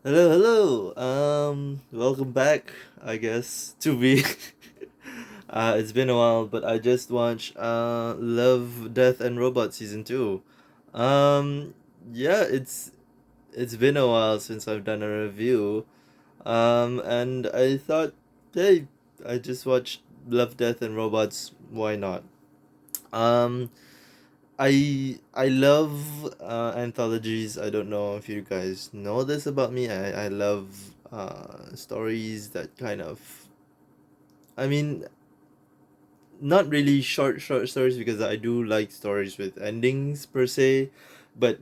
Hello, hello. Welcome back. I guess to be. It's been a while, but I just watched Love, Death, and Robot season two. Um, yeah, it's been a while since I've done a review. And I thought, hey, I just watched Love, Death, and Robots. Why not? Um, I love anthologies. I don't know if you guys know this about me. I love stories that kind of, I mean, not really short stories because I do like stories with endings per se, but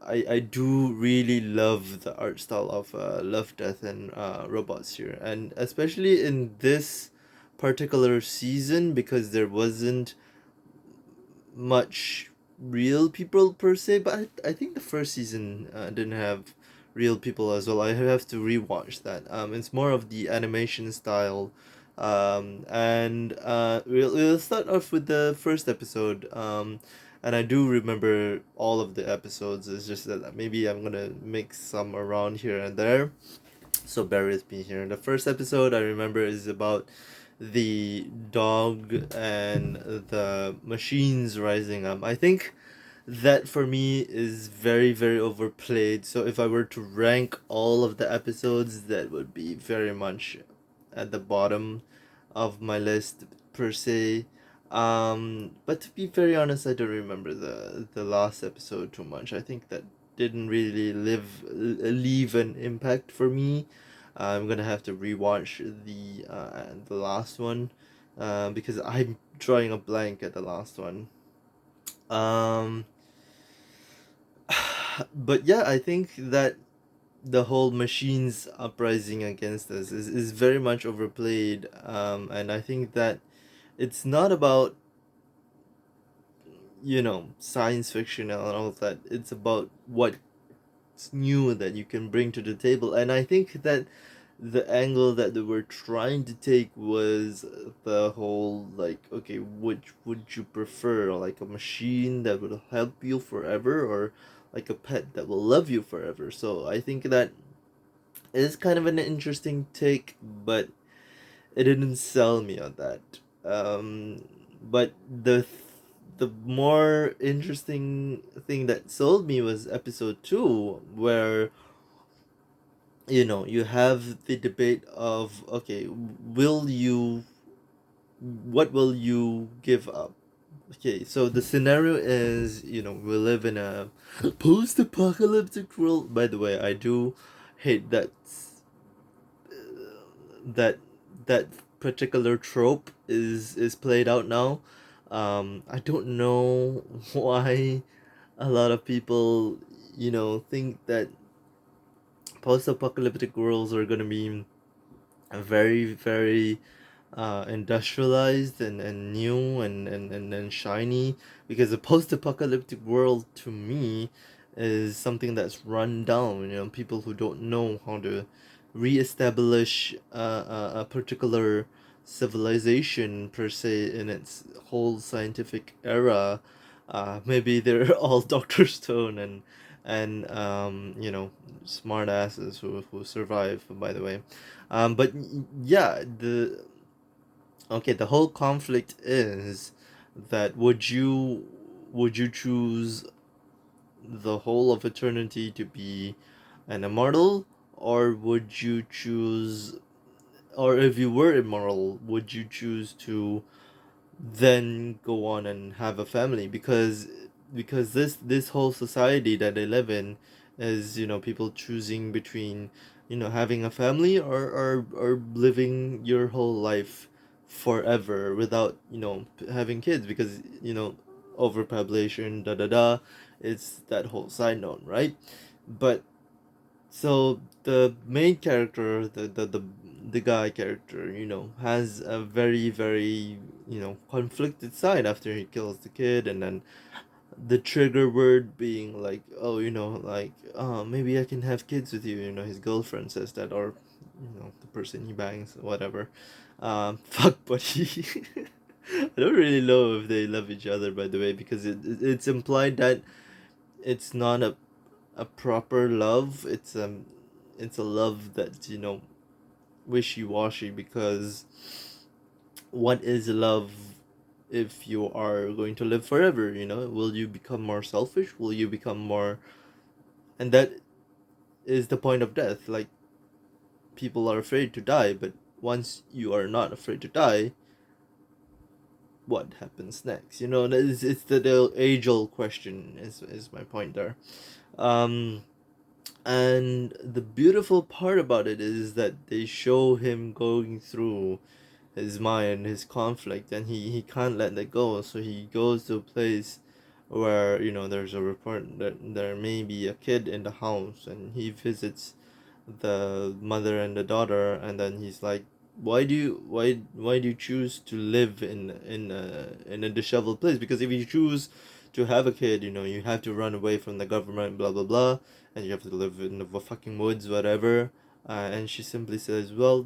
I do really love the art style of Love, Death, and Robots here, and especially in this particular season because there wasn't much real people per se, but I think the first season didn't have real people as well. I have to rewatch that. It's more of the animation style. And we'll start off with the first episode. And I do remember all of the episodes. It's just that maybe I'm gonna mix some around here and there. So bear with me here. The first episode I remember is about the dog and the machines rising up. I think that for me is very, very overplayed. So if I were to rank all of the episodes, that would be very much at the bottom of my list per se. But to be very honest, I don't remember the last episode too much. I think that didn't really leave an impact for me. I'm gonna have to rewatch the last one, because I'm drawing a blank at the last one. Um, but yeah, I think that the whole machines uprising against us is very much overplayed. And I think that it's not about science fiction and all of that. It's about what's new that you can bring to the table, and I think that the angle that they were trying to take was the whole, like, okay, which would you prefer, like a machine that will help you forever, or like a pet that will love you forever? So I think that is kind of an interesting take, but it didn't sell me on that. But the more interesting thing that sold me was episode two, where you have the debate of, okay, will you what will you give up? Okay, so the scenario is, we live in a post-apocalyptic world. By the way, I do hate that that particular trope is played out now. I don't know why a lot of people, think that post-apocalyptic worlds are gonna be very, very industrialized and new and shiny, because a post-apocalyptic world to me is something that's run down. People who don't know how to reestablish a particular civilization per se in its whole scientific era. Maybe they're all Dr. Stone and smart asses who survive, by the way. But yeah, the whole conflict is that would you choose the whole of eternity to be an immortal, or would you choose, or if you were immortal, would you choose to then go on and have a family? Because this whole society that they live in is, people choosing between, having a family, or living your whole life forever without, having kids, because, overpopulation, da da da. It's that whole side note, right? But so the main character, the guy character, has a very, very, conflicted side after he kills the kid, and then the trigger word being like, oh, like, oh, maybe I can have kids with you. His girlfriend says that, or the person he bangs, whatever. Fuck buddy. I don't really know if they love each other, by the way, because it's implied that it's not a proper love. it's a love that's, wishy-washy, because what is love if you are going to live forever? Will you become more selfish? Will you become more, and that is the point of death. Like, people are afraid to die, but once you are not afraid to die, what happens next? It's the age-old question, is my point there. um and the beautiful part about it is that they show him going through his mind, his conflict, and he can't let that go. So he goes to a place where, there's a report that there may be a kid in the house, and he visits the mother and the daughter, and then he's like, why do you choose to live in a disheveled place? Because if you choose to have a kid, you have to run away from the government, blah blah blah, and you have to live in the fucking woods, whatever. And she simply says, well,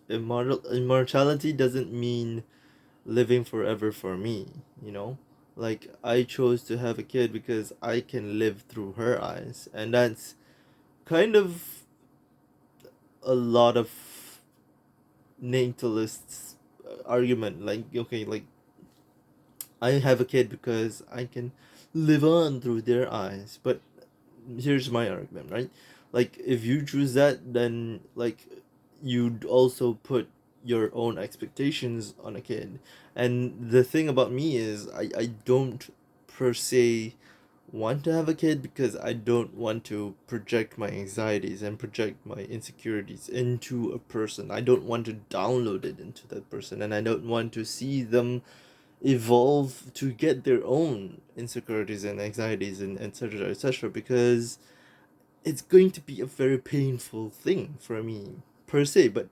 immortality doesn't mean living forever for me. you know like, I chose to have a kid because I can live through her eyes, and that's kind of a lot of natalists argument. Like, okay, like, I have a kid because I can live on through their eyes. But here's my argument, right? Like, if you choose that, then, like, you'd also put your own expectations on a kid. And the thing about me is, I don't per se want to have a kid, because I don't want to project my anxieties and project my insecurities into a person. I don't want to download it into that person, and I don't want to see them evolve to get their own insecurities and anxieties, and etc etc, because it's going to be a very painful thing for me per se. But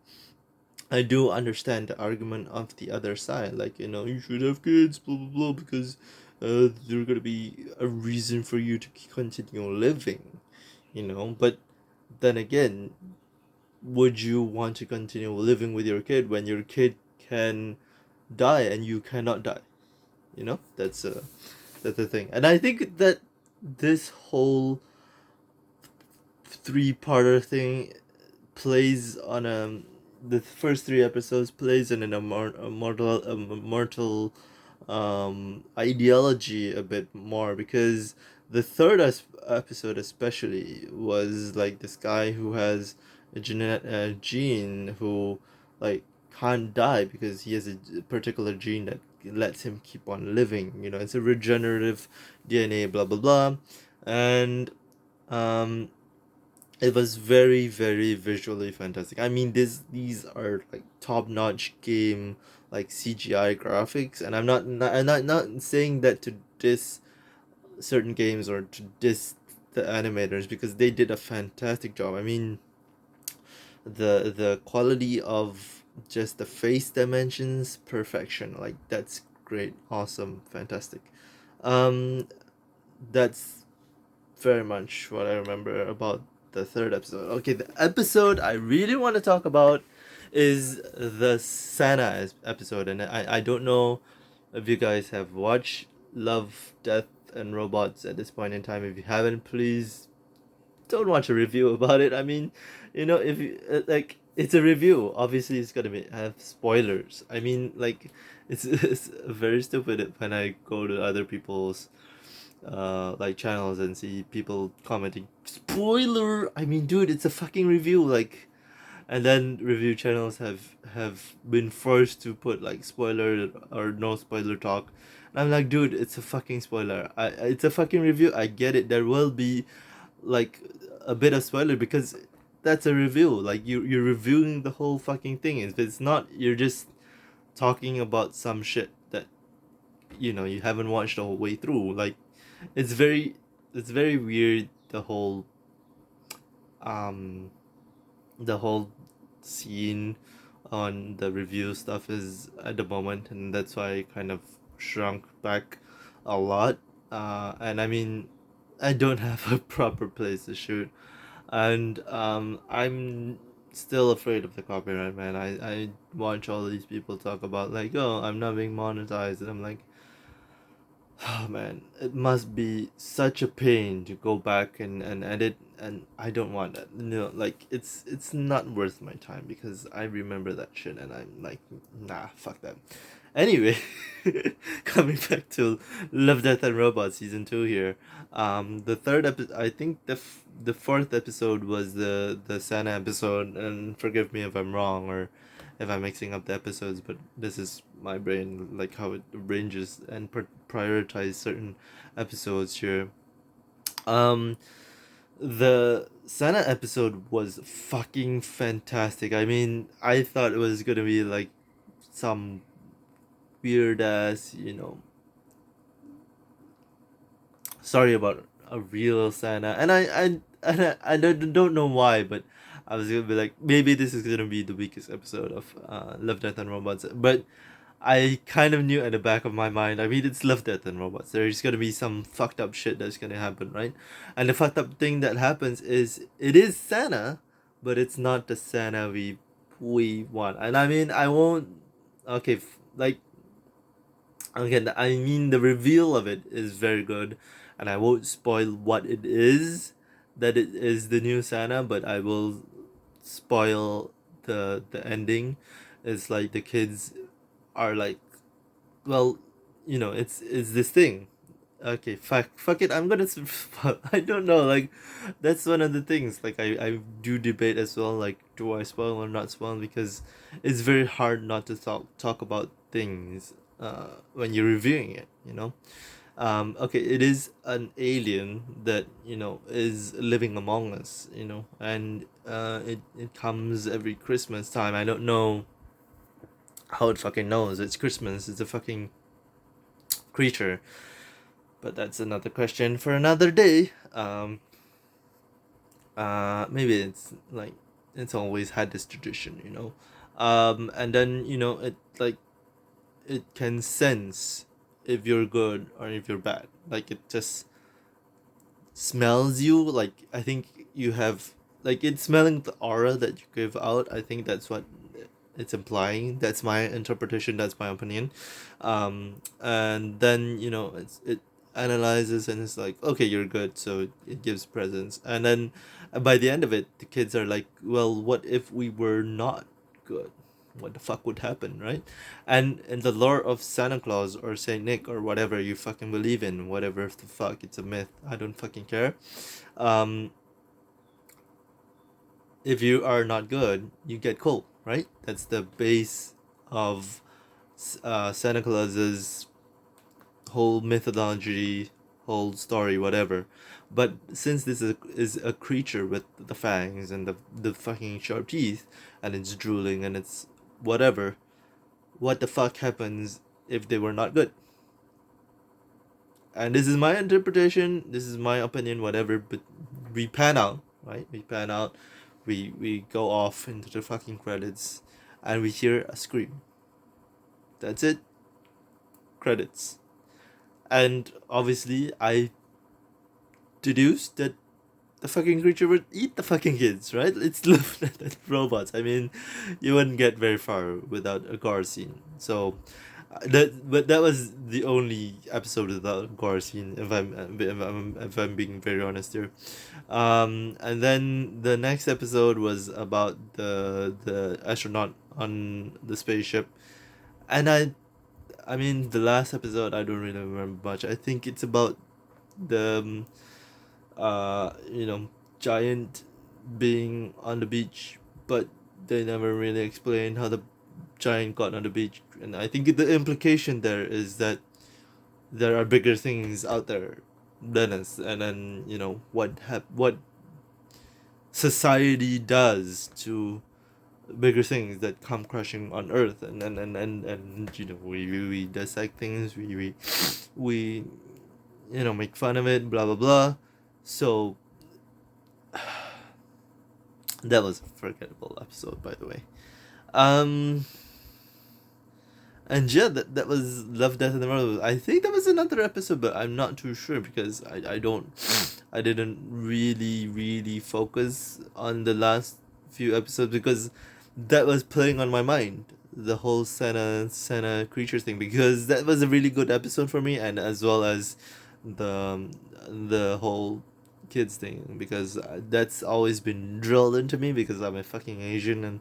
I do understand the argument of the other side, like, you should have kids, blah blah blah, because they're gonna be a reason for you to continue living, But then again, would you want to continue living with your kid when your kid can die and you cannot die? That's the thing. And I think that this whole three-parter thing plays on the first three episodes plays in an immortal ideology a bit more, because the third episode especially was like this guy who has a gene who, like, can't die because he has a particular gene that lets him keep on living. It's a regenerative DNA, blah blah blah. And um it was very, very visually fantastic. I mean, these are like top-notch game, like, CGI graphics, and I'm not saying that to diss certain games or to diss the animators, because they did a fantastic job. I mean, the quality of just the face dimensions, perfection. Like, that's great, awesome, fantastic. Um, that's very much what I remember about the third episode. Okay, the episode I really want to talk about is the Santa episode, and I don't know if you guys have watched Love, Death, and Robots at this point in time. If you haven't, please don't watch a review about it. I mean, if you like, it's a review. Obviously, it's gonna have spoilers. I mean, like, it's very stupid when I go to other people's like channels and see people commenting spoiler. I mean, dude, it's a fucking review. Like, and then review channels have been forced to put like spoiler or no spoiler talk, and I'm like, dude, it's a fucking spoiler. It's a fucking review. I get it, there will be like a bit of spoiler, because that's a review. Like, you're reviewing the whole fucking thing. If it's not, you're just talking about some shit that you haven't watched the whole way through. Like, it's very it's very weird, um the whole scene on the review stuff is at the moment, and that's why I kind of shrunk back a lot. And I mean, I don't have a proper place to shoot, and I'm still afraid of the copyright, man. I watch all these people talk about, like, oh, I'm not being monetized, and I'm like, Oh man, it must be such a pain to go back and edit, and I don't want that. Like it's not worth my time because I remember that shit and I'm like, nah, fuck that. Anyway, coming back to Love, Death and Robots season 2 here. The third episode, I think the fourth episode was the Santa episode, and forgive me if I'm wrong or if I'm mixing up the episodes, but this is my brain, like how it arranges and prioritize certain episodes here. Um, the Santa episode was fucking fantastic. I mean, I thought it was gonna be like some weird ass, sorry about a real Santa, and I don't know why, but I was gonna be like, maybe this is gonna be the weakest episode of Love, Death and Robots, but I kind of knew at the back of my mind. I mean, it's Love, Death and Robots. There's gonna be some fucked up shit that's gonna happen, right? And the fucked up thing that happens is it is Santa, but it's not the Santa we want. And I mean, I won't. Okay, like again, I mean, the reveal of it is very good, and I won't spoil what it is. That it is the new Santa, but I will spoil the ending. It's like the kids are like, well, it's this thing. Okay, fuck it. I'm gonna. I don't know. Like, that's one of the things. Like, I do debate as well. Like, do I spoil or not spoil? Because it's very hard not to talk about things. When you're reviewing it, Okay, it is an alien that is living among us. And it comes every Christmas time. I don't know how it fucking knows it's Christmas. It's a fucking creature. But that's another question for another day. Maybe it's like it's always had this tradition, and then it can sense if you're good or if you're bad. Like it just smells you. Like I think you have like it's smelling the aura that you give out. I think that's what it's implying. That's my interpretation. That's my opinion. And then it analyzes and it's like, okay, you're good, so it gives presents. And then by the end of it, the kids are like, well, what if we were not good? What the fuck would happen, right? And in the lore of Santa Claus or Saint Nick or whatever you fucking believe in, whatever the fuck, it's a myth. I don't fucking care. Um, if you are not good, you get cold, right? That's the base of Santa Claus's whole methodology, whole story, whatever. But since this is a creature with the fangs and the fucking sharp teeth, and it's drooling and it's whatever, what the fuck happens if they were not good? And this is my interpretation, this is my opinion, whatever, but we pan out, right? We pan out, we go off into the fucking credits, and we hear a scream. That's it. Credits. And obviously, I deduced that the fucking creature would eat the fucking kids, right? It's robots. I mean, you wouldn't get very far without a gore scene. So, but that was the only episode without a gore scene. If I'm being very honest here, and then the next episode was about the astronaut on the spaceship, and I mean the last episode I don't really remember much. I think it's about the giant being on the beach, but they never really explain how the giant got on the beach. And I think the implication there is that there are bigger things out there than us, and then what society does to bigger things that come crashing on Earth, and we dissect things, we make fun of it, blah blah blah. So that was a forgettable episode, by the way. Um, and yeah, that was Love, Death, and the Robots. I think that was another episode, but I'm not too sure because I didn't really focus on the last few episodes because that was playing on my mind. the whole Senna creature thing, because that was a really good episode for me, and as well as the the whole kids thing, because that's always been drilled into me because I'm a fucking Asian, and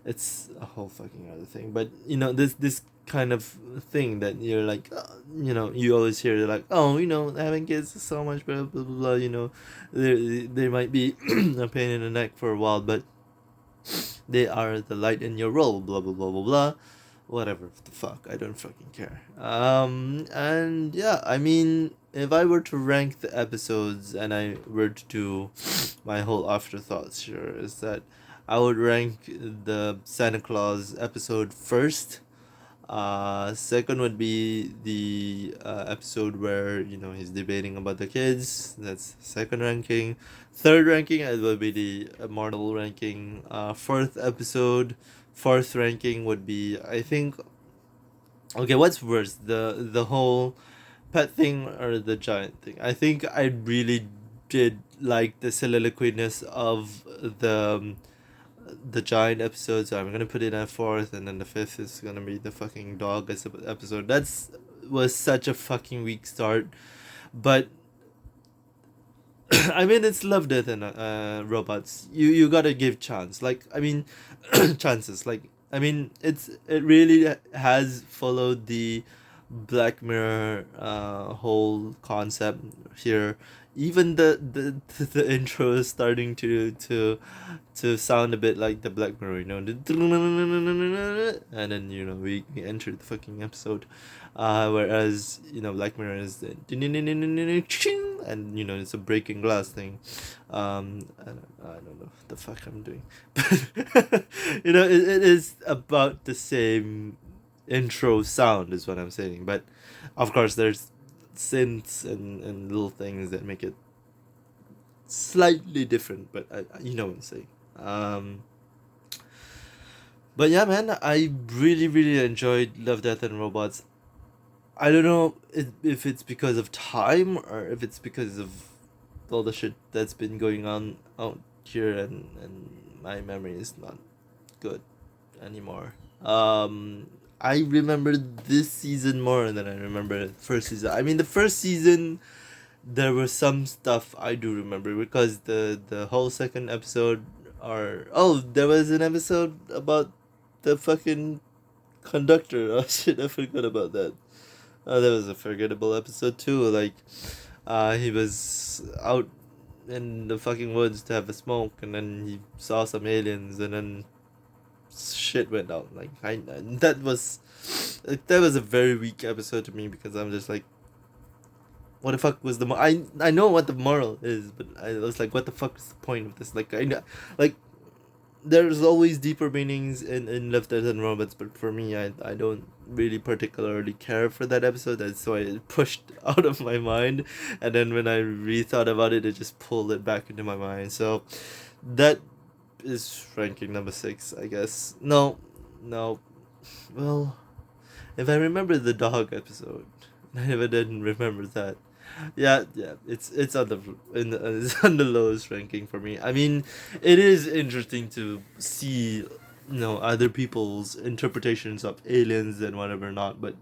it's a whole fucking other thing. But this kind of thing that you're like, you always hear like, oh, having kids is so much blah blah blah, blah, they might be a pain in the neck for a while, but they are the light in your role, blah blah blah blah blah, whatever the fuck, I don't fucking care. And yeah, I mean, if I were to rank the episodes and I were to do my whole afterthoughts here, is that I would rank the Santa Claus episode first. Second would be the episode where he's debating about the kids. That's second ranking. Third ranking it would be the immortal ranking. Fourth episode. Fourth ranking would be, I think. Okay, what's worse, the whole pet thing or the giant thing? I think I really did like the soliloquiness of the giant episode, so I'm gonna put it at fourth, and then the fifth is gonna be the fucking dog episode. That's was such a fucking weak start, but I mean, it's love, death, and robots. You gotta give chance. Like, I mean, chances. Like, I mean, it really has followed the Black Mirror whole concept here. Even the intro is starting to sound a bit like the Black Mirror, and then we enter the fucking episode, whereas Black Mirror is the and it's a breaking glass thing. I don't know what the fuck I'm doing, but it is about the same intro sound is what I'm saying, but of course there's synths and little things that make it slightly different, but you know what I'm saying. But yeah, man, I really really enjoyed Love, Death and Robots. I don't know if it's because of time or if it's because of all the shit that's been going on out here, and my memory is not good anymore. I remember this season more than I remember the first season. I mean, the first season, there was some stuff I do remember, because the whole second episode, or there was an episode about the fucking conductor. Oh shit, I forgot about that. Oh, that was a forgettable episode too. Like, he was out in the fucking woods to have a smoke, and then he saw some aliens, and then shit went down. Like, that was a very weak episode to me, because I'm just like, what the fuck was I know what the moral is, but I was like, what the fuck is the point of this? Like, I know, like, there's always deeper meanings in Love, Death and Robots, but for me, I don't really particularly care for that episode. That's why it pushed out of my mind, and then when I rethought about it, it just pulled it back into my mind. So that is ranking number 6, I guess. No, no. Well, if I remember the dog episode, I never didn't remember that. Yeah, it's on it's on the lowest ranking for me. I mean, it is interesting to see other people's interpretations of aliens and whatever not, but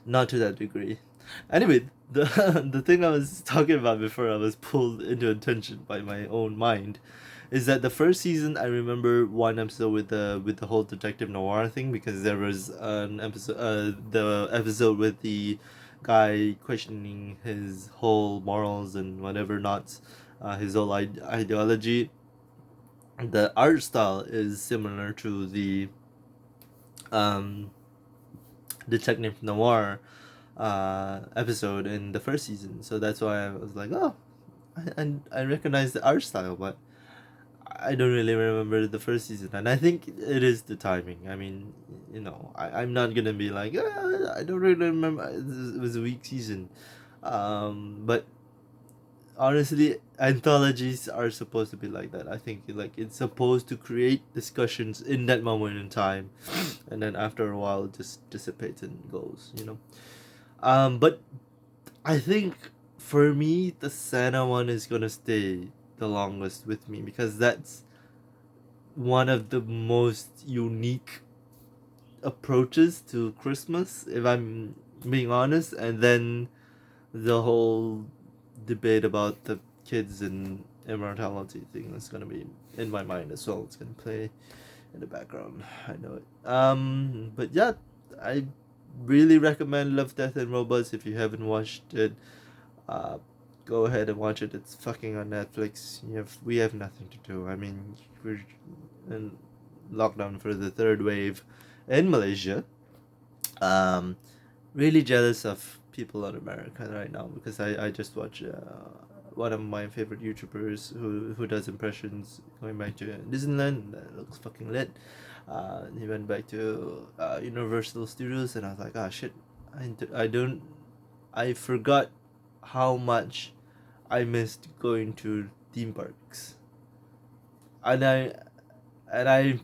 not to that degree. Anyway, the the thing I was talking about before I was pulled into attention by my own mind is that the first season, I remember one episode with the whole detective noir thing, because there was an episode, the episode with the guy questioning his whole morals and whatever not, his whole ideology. The art style is similar to the um detective noir episode in the first season, so that's why I was like, oh, I recognize the art style, but I don't really remember the first season, and I think it is the timing. I mean, I'm not gonna be like, I don't really remember. It was a weak season, but honestly, anthologies are supposed to be like that. I think like it's supposed to create discussions in that moment in time, and then after a while, it just dissipates and goes. But I think for me, the Santa one is gonna stay the longest with me, because that's one of the most unique approaches to Christmas, if I'm being honest, and then the whole debate about the kids and immortality thing is gonna be in my mind as well. It's gonna play in the background. I know it. But yeah, I really recommend Love, Death, and Robots. If you haven't watched it, uh, go ahead and watch it. It's fucking on Netflix. We have nothing to do. I mean, we're in lockdown for the third wave in Malaysia. Um, really jealous of people in America right now because I just watched one of my favorite YouTubers who does impressions going back to Disneyland. That looks fucking lit. He went back to Universal Studios, and I was like, ah, shit, I don't, I forgot how much I missed going to theme parks, and I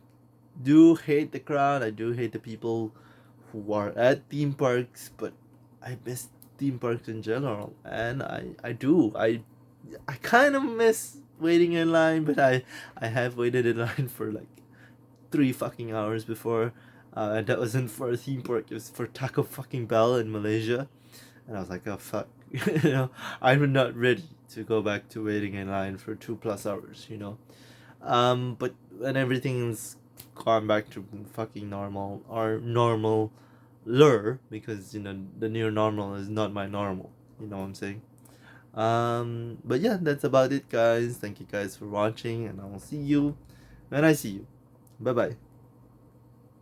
do hate the crowd. I do hate the people who are at theme parks, but I miss theme parks in general, and I kind of miss waiting in line, but I have waited in line for like 3 fucking hours before, and that wasn't for a theme park. It was for Taco fucking Bell in Malaysia, and I was like, oh fuck, I'm not ready to go back to waiting in line for 2+ hours. But when everything's gone back to fucking normal or normal lure, because the new normal is not my normal. You know what I'm saying? But yeah, that's about it, guys. Thank you guys for watching, and I will see you when I see you. Bye bye.